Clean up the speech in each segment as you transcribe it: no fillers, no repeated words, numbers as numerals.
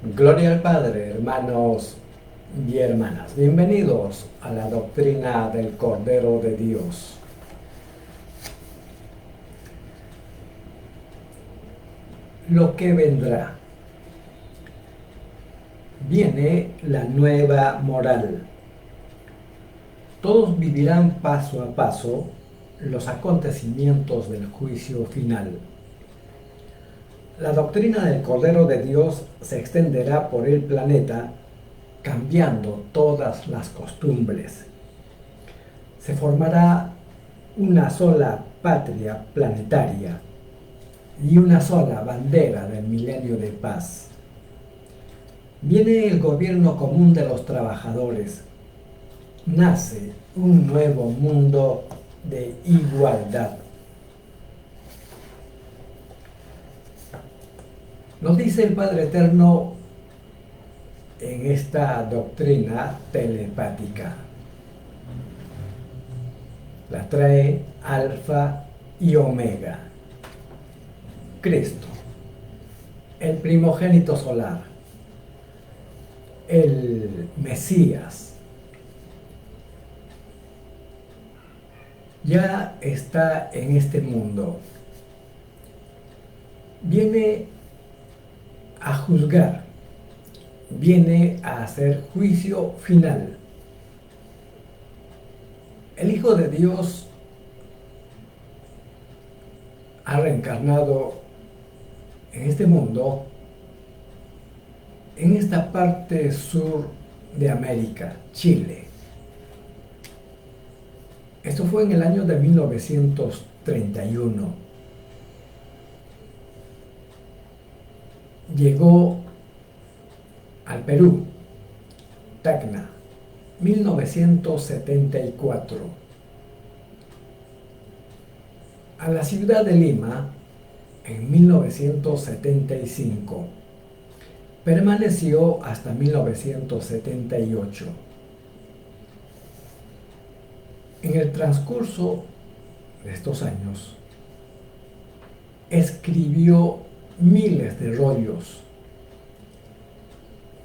Gloria al Padre, hermanos y hermanas. Bienvenidos a la doctrina del Cordero de Dios. Lo que vendrá. Viene la nueva moral. Todos vivirán paso a paso los acontecimientos del juicio final. La doctrina del Cordero de Dios se extenderá por el planeta cambiando todas las costumbres. Se formará una sola patria planetaria y una sola bandera del milenio de paz. Viene el gobierno común de los trabajadores. Nace un nuevo mundo de igualdad. Nos dice el Padre Eterno en esta doctrina telepática. La trae Alfa y Omega. Cristo, el primogénito solar, el Mesías, ya está en este mundo. Viene a juzgar, viene a hacer juicio final. El Hijo de Dios ha reencarnado en este mundo, en esta parte sur de América, Chile. Esto fue en el año de 1931. Llegó al Perú, Tacna, 1974. A la ciudad de Lima, en 1975. Permaneció hasta 1978. En el transcurso de estos años, escribió miles de rollos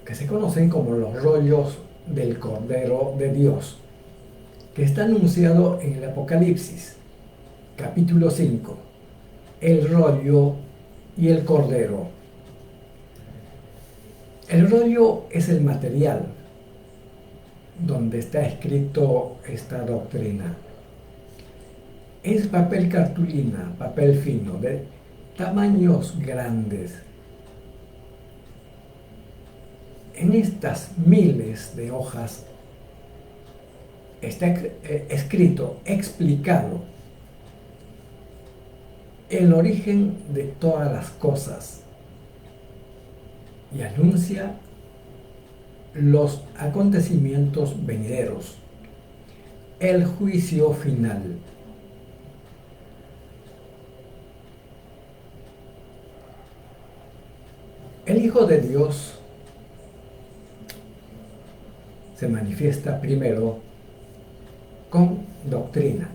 que se conocen como los rollos del Cordero de Dios, que está anunciado en el Apocalipsis, capítulo 5, el rollo y el Cordero. El rollo es el material donde está escrito esta doctrina. Es papel cartulina, papel fino, de tamaños grandes. En estas miles de hojas está escrito, explicado el origen de todas las cosas y anuncia los acontecimientos venideros, el juicio final. El Hijo de Dios se manifiesta primero con doctrina,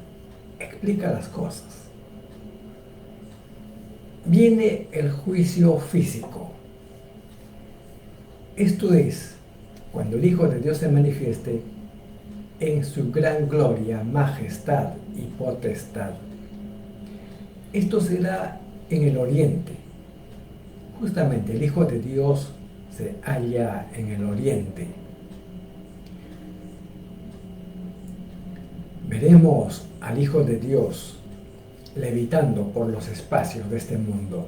explica las cosas. Viene el juicio físico. Esto es, cuando el Hijo de Dios se manifieste en su gran gloria, majestad y potestad. Esto será en el oriente. Justamente el Hijo de Dios se halla en el oriente. Veremos al Hijo de Dios levitando por los espacios de este mundo.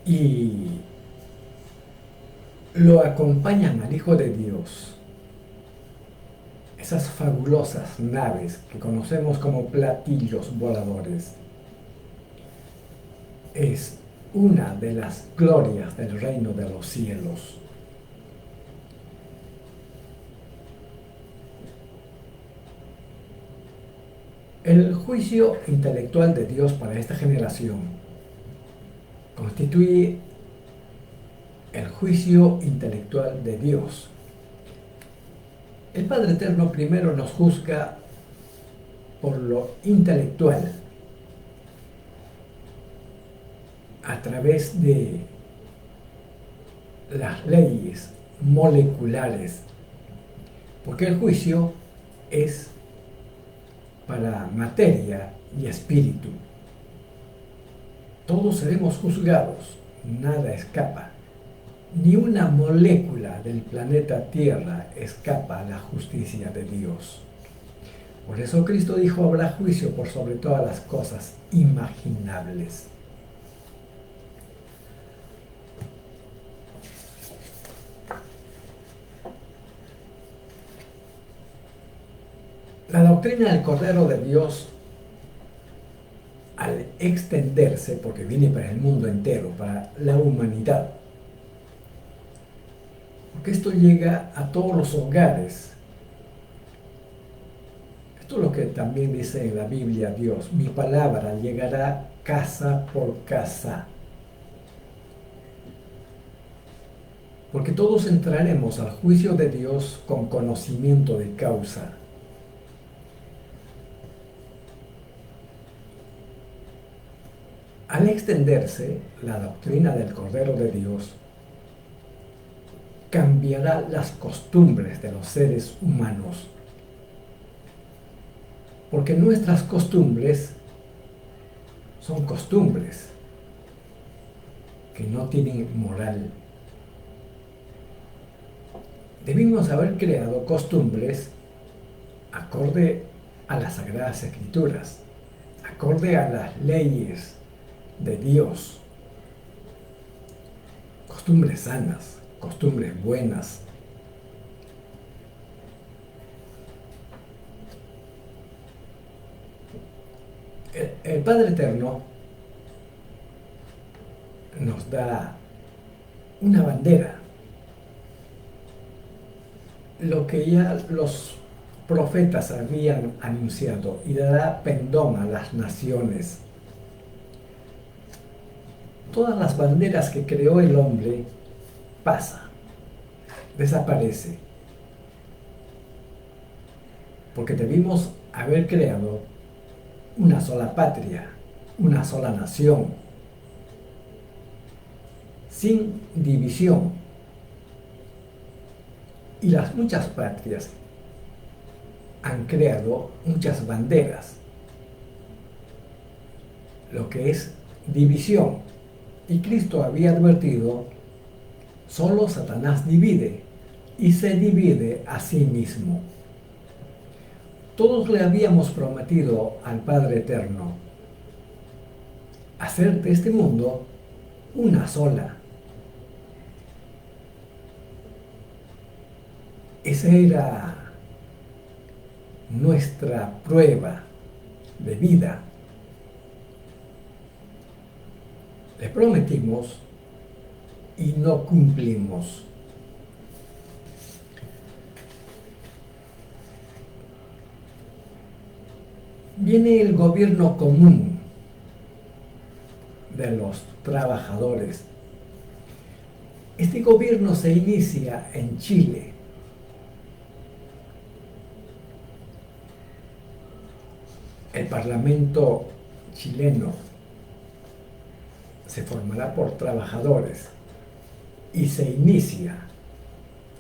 Y lo acompañan al Hijo de Dios esas fabulosas naves que conocemos como platillos voladores. Es una de las glorias del reino de los cielos. El juicio intelectual de Dios para esta generación constituye el juicio intelectual de Dios. El Padre Eterno primero nos juzga por lo intelectual, a través de las leyes moleculares, porque el juicio es para materia y espíritu. Todos seremos juzgados, nada escapa. Ni una molécula del planeta Tierra escapa a la justicia de Dios. Por eso Cristo dijo, habrá juicio por sobre todas las cosas imaginables. La doctrina del Cordero de Dios, al extenderse, porque viene para el mundo entero, para la humanidad, porque esto llega a todos los hogares. Esto es lo que también dice en la Biblia Dios, mi palabra llegará casa por casa. Porque todos entraremos al juicio de Dios con conocimiento de causa. Al extenderse la doctrina del Cordero de Dios, cambiará las costumbres de los seres humanos. Porque nuestras costumbres son costumbres que no tienen moral. Debimos haber creado costumbres acorde a las Sagradas Escrituras, acorde a las leyes de Dios. Costumbres sanas, costumbres buenas. El Padre Eterno nos da una bandera, lo que ya los profetas habían anunciado, y dará pendón a las naciones. Todas las banderas que creó el hombre pasa, desaparece, porque debimos haber creado una sola patria, una sola nación, sin división. Y las muchas patrias han creado muchas banderas, lo que es división. Y Cristo había advertido, solo Satanás divide y se divide a sí mismo. Todos le habíamos prometido al Padre Eterno hacer de este mundo una sola. Esa era nuestra prueba de vida. Le prometimos y no cumplimos. Viene el gobierno común de los trabajadores. Este gobierno se inicia en Chile. El Parlamento chileno se formará por trabajadores y se inicia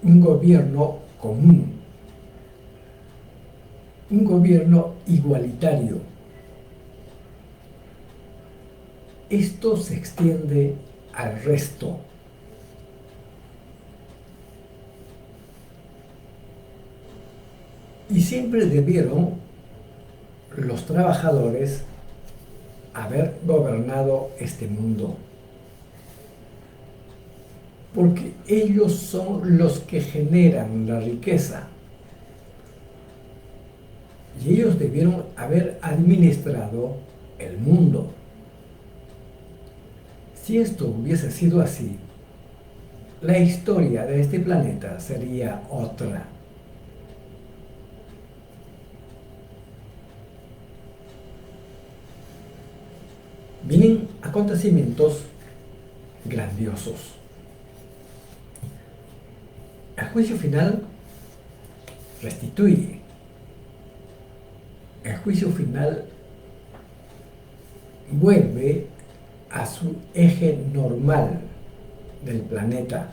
un gobierno común, un gobierno igualitario. Esto se extiende al resto. Y siempre debieron los trabajadores haber gobernado este mundo, porque ellos son los que generan la riqueza y ellos debieron haber administrado el mundo. Si esto hubiese sido así, la historia de este planeta sería otra. Vienen acontecimientos grandiosos. El juicio final restituye. El juicio final vuelve a su eje normal del planeta.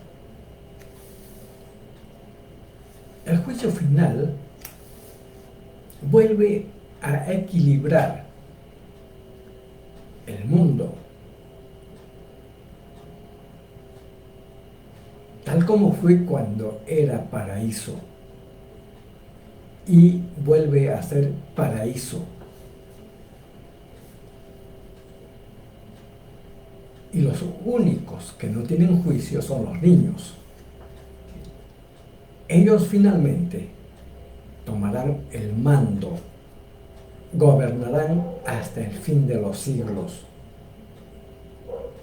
El juicio final vuelve a equilibrar el mundo, tal como fue cuando era paraíso, y vuelve a ser paraíso. Y los únicos que no tienen juicio son los niños. Ellos finalmente tomarán el mando, gobernarán hasta el fin de los siglos.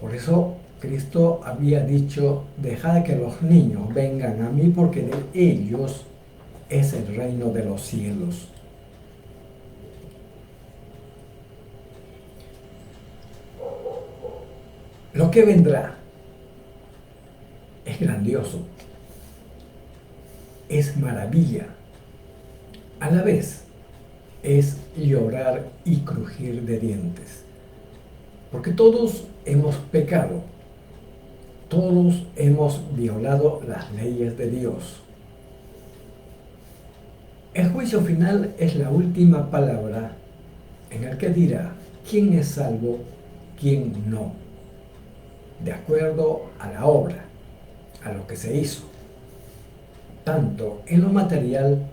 Por eso Cristo había dicho: dejad que los niños vengan a mí, porque de ellos es el reino de los cielos. Lo que vendrá es grandioso, es maravilla, a la vez es llorar y crujir de dientes, porque todos hemos pecado, todos hemos violado las leyes de Dios. El juicio final es la última palabra en el que dirá quién es salvo, quién no, de acuerdo a la obra, a lo que se hizo, tanto en lo material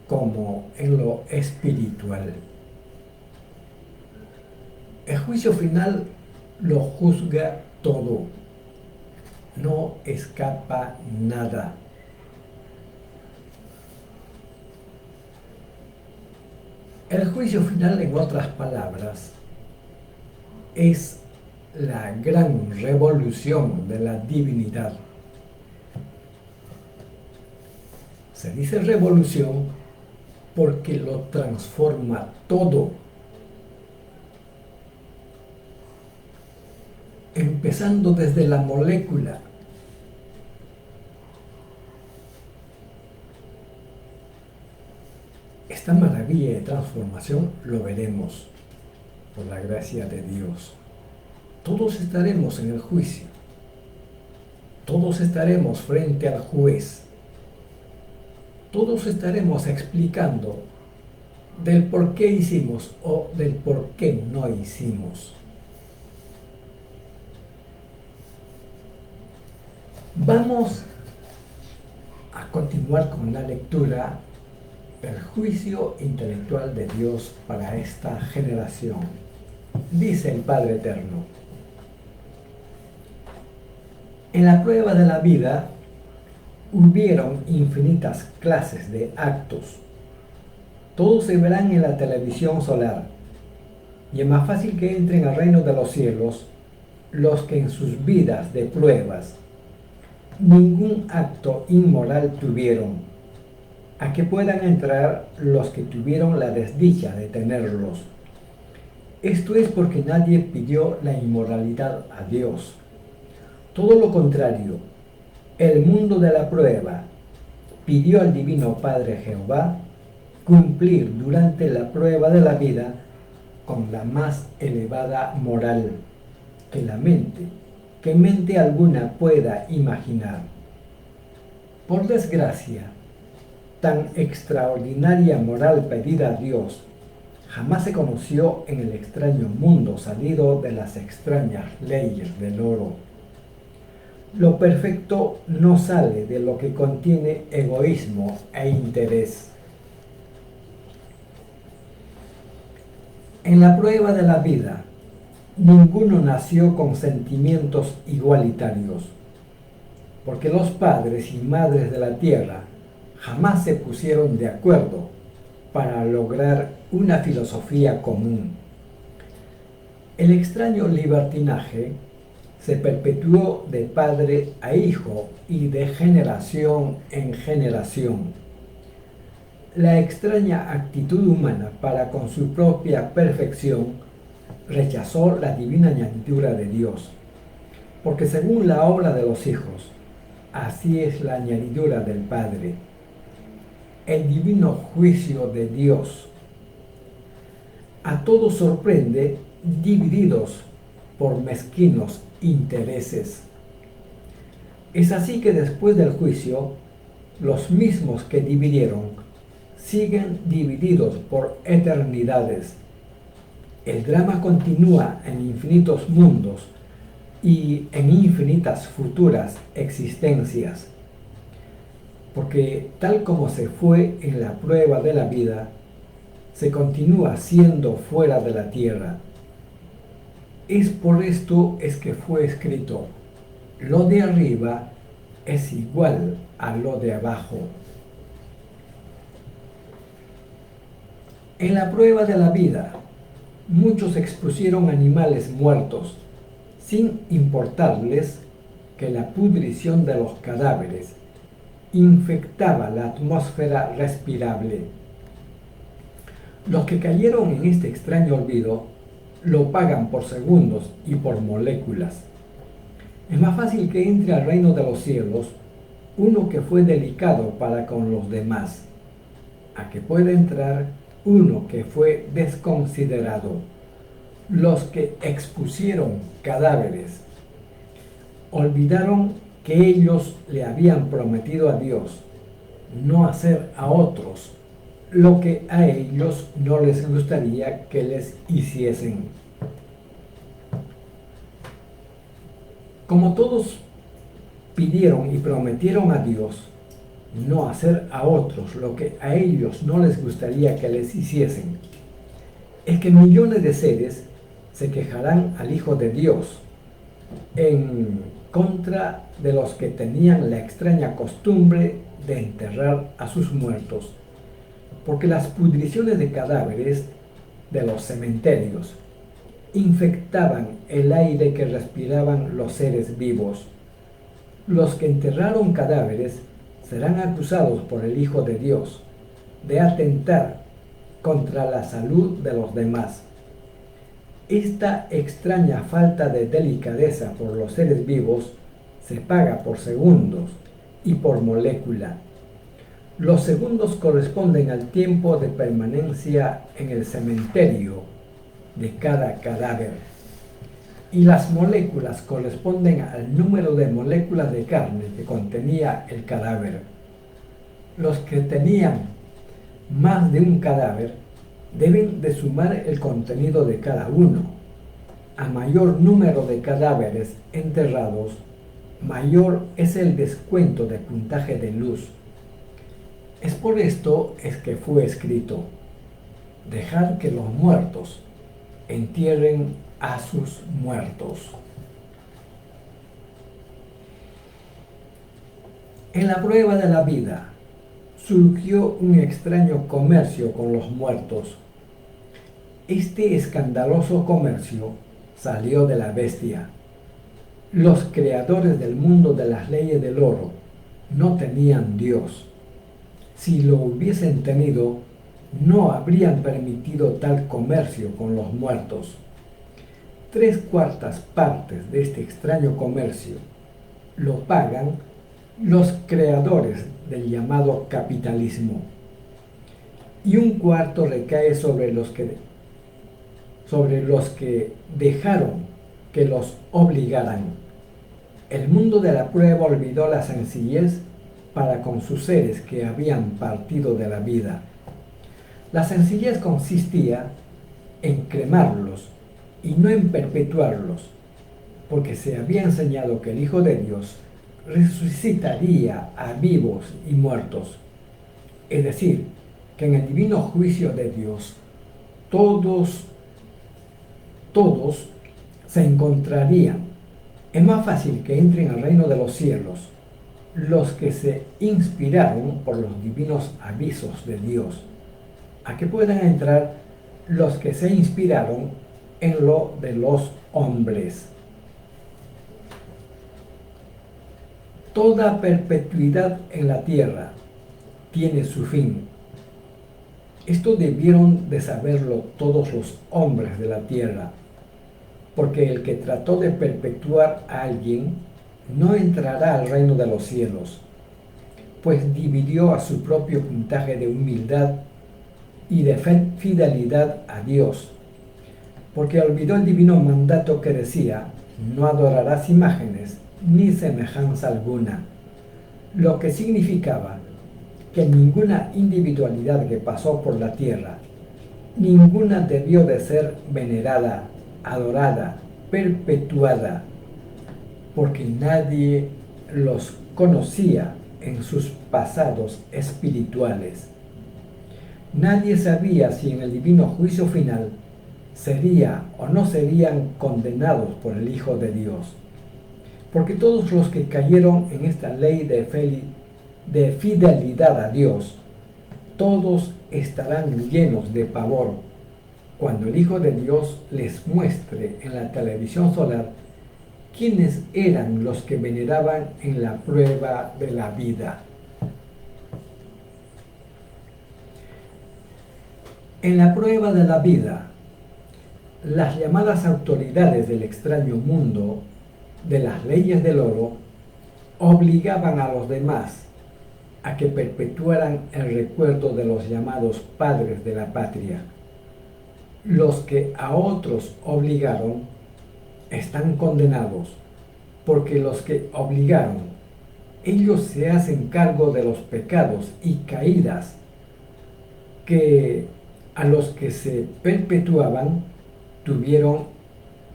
como en lo espiritual. El juicio final lo juzga todo, no escapa nada. El juicio final, en otras palabras, es la gran revolución de la divinidad. Se dice revolución porque lo transforma todo, empezando desde la molécula. Esta maravilla de transformación lo veremos por la gracia de Dios. Todos estaremos en el juicio, todos estaremos frente al juez, todos estaremos explicando del por qué hicimos o del por qué no hicimos. Vamos a continuar con la lectura del juicio intelectual de Dios para esta generación. Dice el Padre Eterno: en la prueba de la vida hubieron infinitas clases de actos. Todos se verán en la televisión solar, y es más fácil que entren al reino de los cielos los que en sus vidas de pruebas ningún acto inmoral tuvieron, a que puedan entrar los que tuvieron la desdicha de tenerlos. Esto es porque nadie pidió la inmoralidad a Dios. Todo lo contrario, el mundo de la prueba pidió al Divino Padre Jehová cumplir durante la prueba de la vida con la más elevada moral que mente alguna pueda imaginar. Por desgracia, tan extraordinaria moral pedida a Dios jamás se conoció en el extraño mundo salido de las extrañas leyes del oro. Lo perfecto no sale de lo que contiene egoísmo e interés. En la prueba de la vida, ninguno nació con sentimientos igualitarios, porque los padres y madres de la tierra jamás se pusieron de acuerdo para lograr una filosofía común. El extraño libertinaje se perpetuó de padre a hijo y de generación en generación. La extraña actitud humana para con su propia perfección rechazó la divina añadidura de Dios, porque según la obra de los hijos, así es la añadidura del Padre. El divino juicio de Dios a todos sorprende divididos por mezquinos intereses. Es así que después del juicio, los mismos que dividieron siguen divididos por eternidades. El drama continúa en infinitos mundos y en infinitas futuras existencias, porque tal como se fue en la prueba de la vida, se continúa siendo fuera de la tierra. Es por esto es que fue escrito: lo de arriba es igual a lo de abajo. En la prueba de la vida, muchos expusieron animales muertos, sin importarles que la pudrición de los cadáveres infectaba la atmósfera respirable. Los que cayeron en este extraño olvido lo pagan por segundos y por moléculas. Es más fácil que entre al reino de los cielos uno que fue delicado para con los demás, a que pueda entrar uno que fue desconsiderado. Los que expusieron cadáveres olvidaron que ellos le habían prometido a Dios no hacer a otros lo que a ellos no les gustaría que les hiciesen. Como todos pidieron y prometieron a Dios no hacer a otros lo que a ellos no les gustaría que les hiciesen, es que millones de seres se quejarán al Hijo de Dios en contra de los que tenían la extraña costumbre de enterrar a sus muertos, porque las pudriciones de cadáveres de los cementerios infectaban el aire que respiraban los seres vivos. Los que enterraron cadáveres serán acusados por el Hijo de Dios de atentar contra la salud de los demás. Esta extraña falta de delicadeza por los seres vivos se paga por segundos y por molécula. Los segundos corresponden al tiempo de permanencia en el cementerio de cada cadáver, y las moléculas corresponden al número de moléculas de carne que contenía el cadáver. Los que tenían más de un cadáver deben de sumar el contenido de cada uno. A mayor número de cadáveres enterrados, mayor es el descuento de puntaje de luz. Es por esto es que fue escrito: dejad que los muertos entierren a sus muertos. En la prueba de la vida surgió un extraño comercio con los muertos. Este escandaloso comercio salió de la bestia. Los creadores del mundo de las leyes del oro no tenían Dios. Si lo hubiesen tenido, no habrían permitido tal comercio con los muertos. 3/4 partes de este extraño comercio lo pagan los creadores del llamado capitalismo, y 1/4 recae sobre los que dejaron que los obligaran. El mundo de la prueba olvidó la sencillez para con sus seres que habían partido de la vida. La sencillez consistía en cremarlos y no en perpetuarlos, porque se había enseñado que el Hijo de Dios resucitaría a vivos y muertos. Es decir, que en el divino juicio de Dios todos se encontrarían. Es más fácil que entren al reino de los cielos los que se inspiraron por los divinos avisos de Dios, a que puedan entrar los que se inspiraron en lo de los hombres. Toda perpetuidad en la tierra tiene su fin. Esto debieron de saberlo todos los hombres de la tierra, porque el que trató de perpetuar a alguien no entrará al reino de los cielos, pues dividió a su propio puntaje de humildad y de fidelidad a Dios. porque olvidó el divino mandato que decía: no adorarás imágenes ni semejanza alguna, lo que significaba que ninguna individualidad que pasó por la tierra, ninguna debió de ser venerada, adorada, perpetuada, porque nadie los conocía en sus pasados espirituales. Nadie sabía si en el divino juicio final sería o no serían condenados por el Hijo de Dios. Porque todos los que cayeron en esta ley de fidelidad a Dios, todos estarán llenos de pavor cuando el Hijo de Dios les muestre en la televisión solar quiénes eran los que veneraban en la prueba de la vida. En la prueba de la vida, las llamadas autoridades del extraño mundo de las leyes del oro obligaban a los demás a que perpetuaran el recuerdo de los llamados padres de la patria. Los que a otros obligaron están condenados, porque los que obligaron, ellos se hacen cargo de los pecados y caídas que a los que se perpetuaban tuvieron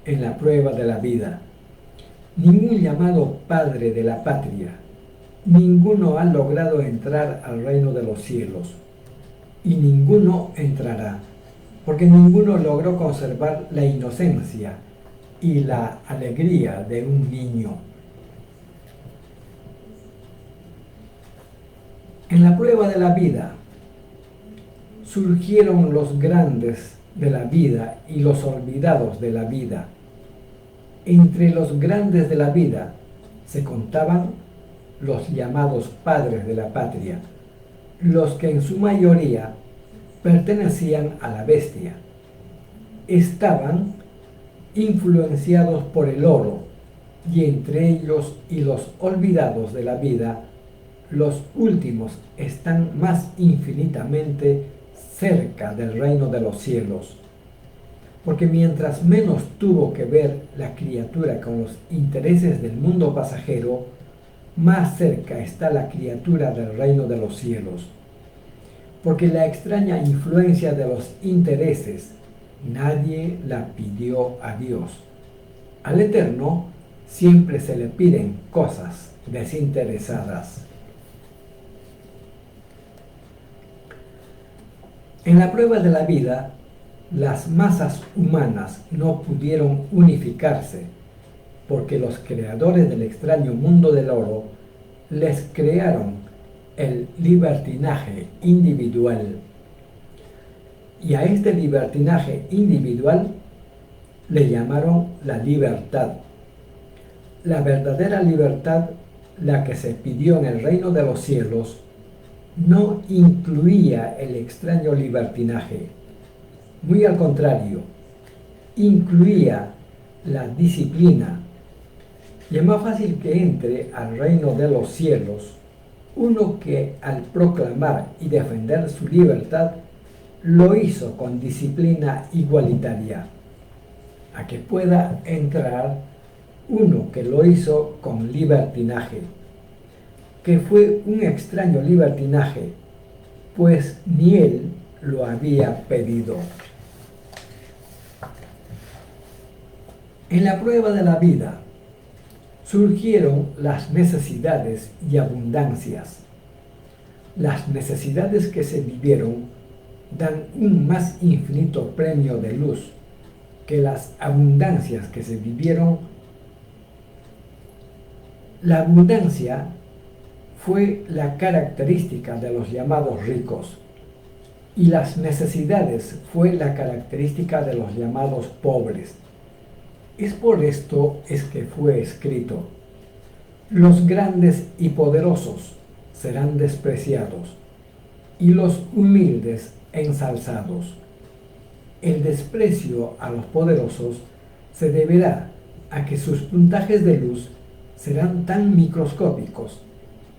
en la prueba de la vida. Ningún llamado padre de la patria, ninguno ha logrado entrar al reino de los cielos, y ninguno entrará, porque ninguno logró conservar la inocencia y la alegría de un niño. En la prueba de la vida surgieron los grandes de la vida y los olvidados de la vida. Entre los grandes de la vida se contaban los llamados padres de la patria, los que en su mayoría pertenecían a la bestia. Estaban influenciados por el oro, y entre ellos y los olvidados de la vida, los últimos están más infinitamente cerca del reino de los cielos. Porque mientras menos tuvo que ver la criatura con los intereses del mundo pasajero, más cerca está la criatura del reino de los cielos. Porque la extraña influencia de los intereses nadie la pidió a Dios. Al Eterno siempre se le piden cosas desinteresadas. En la prueba de la vida, las masas humanas no pudieron unificarse porque los creadores del extraño mundo del oro les crearon el libertinaje individual. Y a este libertinaje individual le llamaron la libertad. La verdadera libertad, la que se pidió en el reino de los cielos, no incluía el extraño libertinaje. Muy al contrario, incluía la disciplina. Y es más fácil que entre al reino de los cielos uno que al proclamar y defender su libertad lo hizo con disciplina igualitaria, a que pueda entrar uno que lo hizo con libertinaje, que fue un extraño libertinaje, pues ni él lo había pedido. En la prueba de la vida surgieron las necesidades y abundancias. Las necesidades que se vivieron dan un más infinito premio de luz que las abundancias que se vivieron. La abundancia fue la característica de los llamados ricos, y las necesidades fue la característica de los llamados pobres. Es por esto es que fue escrito: los grandes y poderosos serán despreciados, y los humildes ensalzados. El desprecio a los poderosos se deberá a que sus puntajes de luz serán tan microscópicos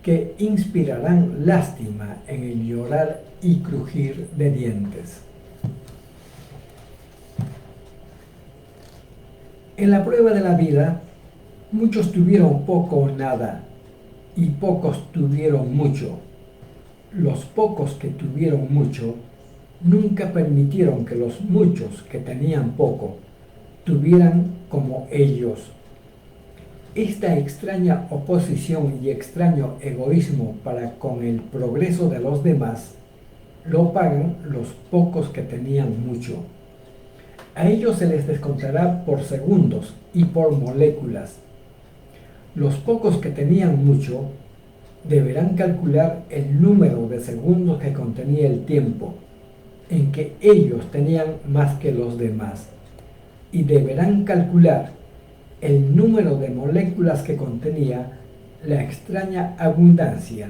que inspirarán lástima en el llorar y crujir de dientes. En la prueba de la vida, muchos tuvieron poco o nada y pocos tuvieron mucho. Los pocos que tuvieron mucho nunca permitieron que los muchos que tenían poco tuvieran como ellos. Esta extraña oposición y extraño egoísmo para con el progreso de los demás lo pagan los pocos que tenían mucho. A ellos se les descontará por segundos y por moléculas. Los pocos que tenían mucho deberán calcular el número de segundos que contenía el tiempo en que ellos tenían más que los demás, y deberán calcular el número de moléculas que contenía la extraña abundancia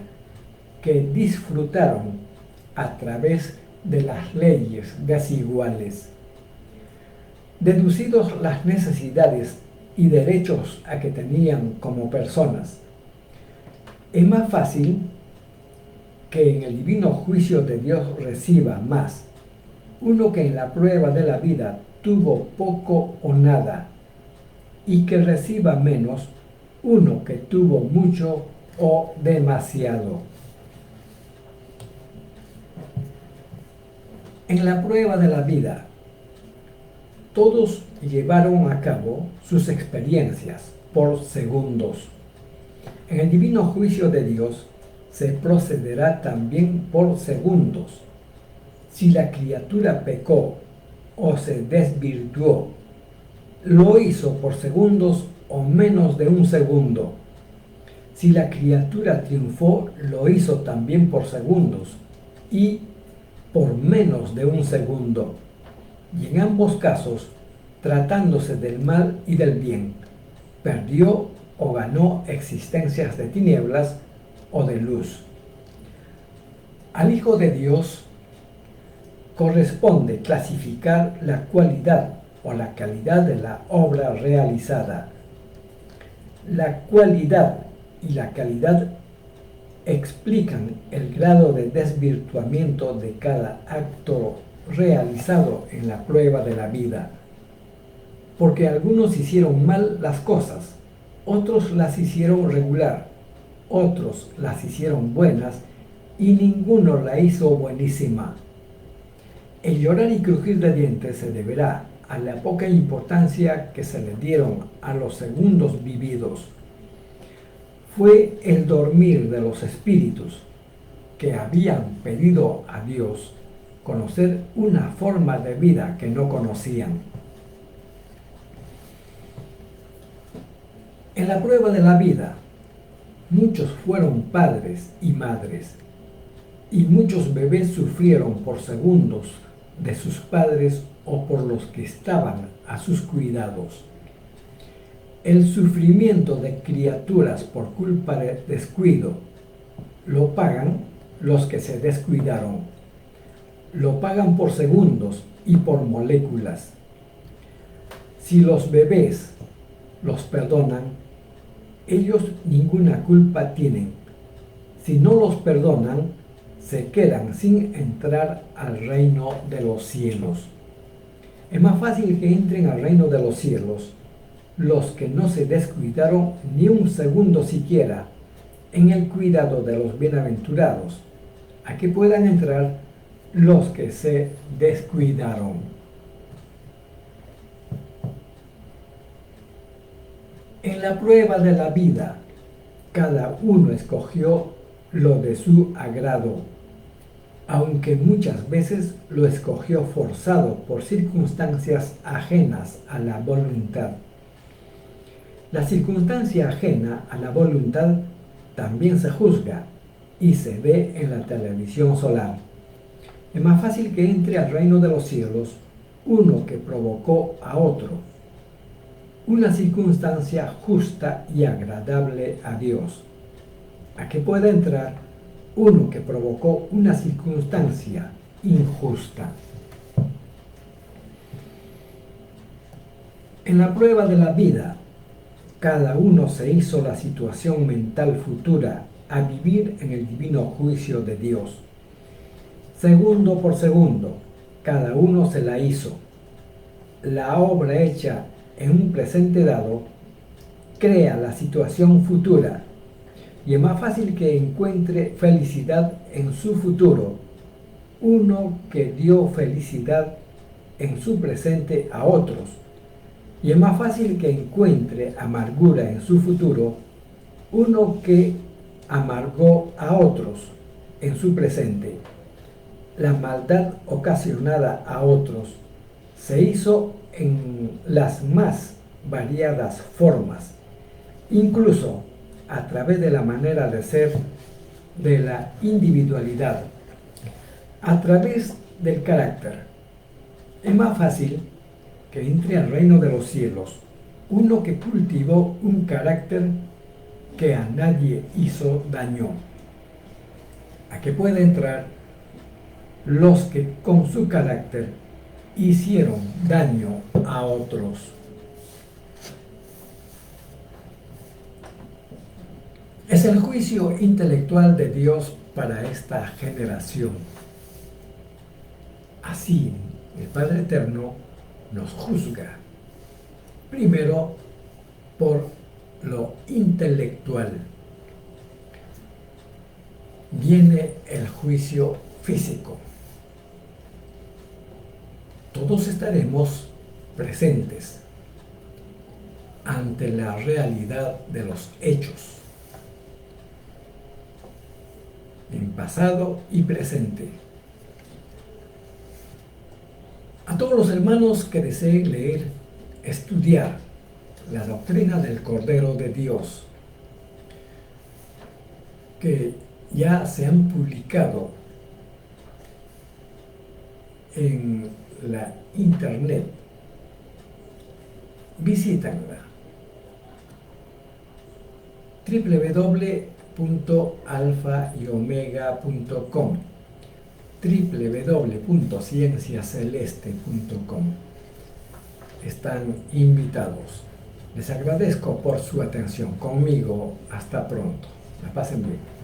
que disfrutaron a través de las leyes desiguales. Deducidos las necesidades y derechos a que tenían como personas, es más fácil que en el divino juicio de Dios reciba más uno que en la prueba de la vida tuvo poco o nada, y que reciba menos uno que tuvo mucho o demasiado. En la prueba de la vida, todos llevaron a cabo sus experiencias por segundos. En el divino juicio de Dios se procederá también por segundos. Si la criatura pecó o se desvirtuó, lo hizo por segundos o menos de un segundo. Si la criatura triunfó, lo hizo también por segundos y por menos de un segundo. Y en ambos casos, tratándose del mal y del bien, perdió o ganó existencias de tinieblas o de luz. Al Hijo de Dios corresponde clasificar la cualidad o la calidad de la obra realizada. La cualidad y la calidad explican el grado de desvirtuamiento de cada acto realizado en la prueba de la vida, porque algunos hicieron mal las cosas, otros las hicieron regular, otros las hicieron buenas y ninguno la hizo buenísima. El llorar y crujir de dientes se deberá a la poca importancia que se le dieron a los segundos vividos. Fue el dormir de los espíritus que habían pedido a Dios conocer una forma de vida que no conocían. En la prueba de la vida, muchos fueron padres y madres, y muchos bebés sufrieron por segundos de sus padres o por los que estaban a sus cuidados. El sufrimiento de criaturas por culpa de descuido lo pagan los que se descuidaron. Lo pagan por segundos y por moléculas. Si los bebés los perdonan, ellos ninguna culpa tienen. Si no los perdonan, se quedan sin entrar al reino de los cielos. Es más fácil que entren al reino de los cielos los que no se descuidaron ni un segundo siquiera en el cuidado de los bienaventurados, a que puedan entrar los que se descuidaron. En la prueba de la vida, cada uno escogió lo de su agrado, aunque muchas veces lo escogió forzado por circunstancias ajenas a la voluntad. La circunstancia ajena a la voluntad también se juzga y se ve en la televisión solar. Es más fácil que entre al reino de los cielos uno que provocó a otro, una circunstancia justa y agradable a Dios, a que pueda entrar uno que provocó una circunstancia injusta. En la prueba de la vida, cada uno se hizo la situación mental futura a vivir en el divino juicio de Dios. Segundo por segundo, cada uno se la hizo. La obra hecha en un presente dado crea la situación futura y es más fácil que encuentre felicidad en su futuro uno que dio felicidad en su presente a otros, y es más fácil que encuentre amargura en su futuro uno que amargó a otros en su presente. La maldad ocasionada a otros se hizo en las más variadas formas, incluso a través de la manera de ser, de la individualidad, a través del carácter. Es más fácil que entre al reino de los cielos uno que cultivó un carácter que a nadie hizo daño, a que pueda entrar los que con su carácter hicieron daño a otros. Es el juicio intelectual de Dios para esta generación. Así, el Padre Eterno nos juzga, primero por lo intelectual. Viene el juicio físico. Todos estaremos presentes ante la realidad de los hechos, en pasado y presente. A todos los hermanos que deseen leer, estudiar la doctrina del Cordero de Dios, que ya se han publicado en la internet, visítanla www.alfayomega.com, www.cienciaceleste.com. Están invitados. Les agradezco por su atención. Conmigo, hasta pronto. La pasen bien.